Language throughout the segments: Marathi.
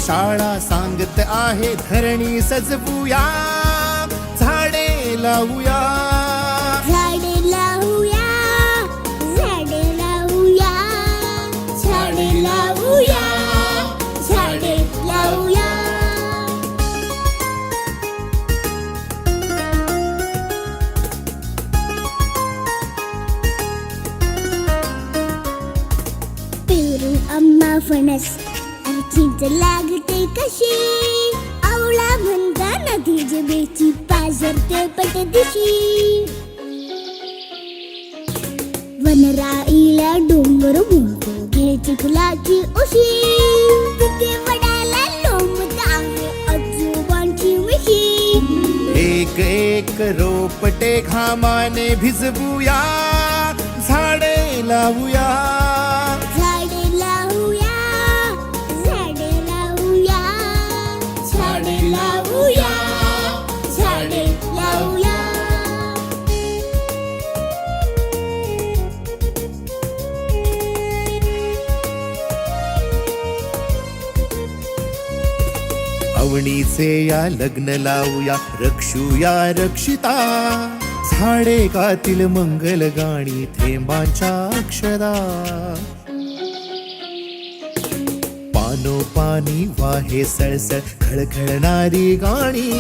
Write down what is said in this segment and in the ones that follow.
वेधशाळा सांगत आहे धरणी सजवूया, झाडे लावूया. झाडे लावूया, झाडे लावूया, झाडे लावूया, झाडे लावूया. पेरू आंबा फणस चिंच लागते कशी, आवळा म्हणता नदी जबेची पाझरते पटदिशी. वनराईला डोंगर म्हणतो घे चिखलाची उशी, तिथे वडाला लोंबत आहे आजोबांची मिशी. एक एक रोपटे घामाने भिजवूया, झाडे लावूया. झाडे लावूया, झाडे लावूया, झाडे लावूया, झाडे लावूया. अवणीचे या लग्न लावूया, रक्षूया रक्षिता. झाडे गातील मंगल गाणी थेंबांच्या अक्षरा. पानोपानी वाहे सळसळ खळखळणारी गाणी,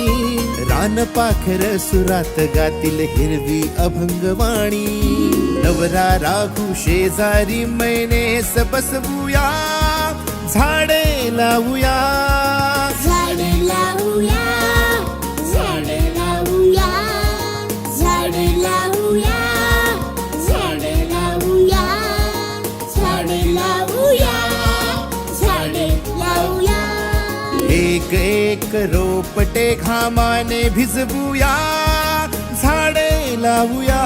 रानपाखर सुरात गातील हिरवी अभंगवाणी. नवरा राघू शेजारी मैनेस बसवूया, झाडे लावूया. झाडे लावूया, झाडे लावूया, झाडे लावूया, झाडे लावूया, झाडे लावूया, झाडे लावूया. एक एक रोपटे घामाने भिजवूया, झाडे लावूया.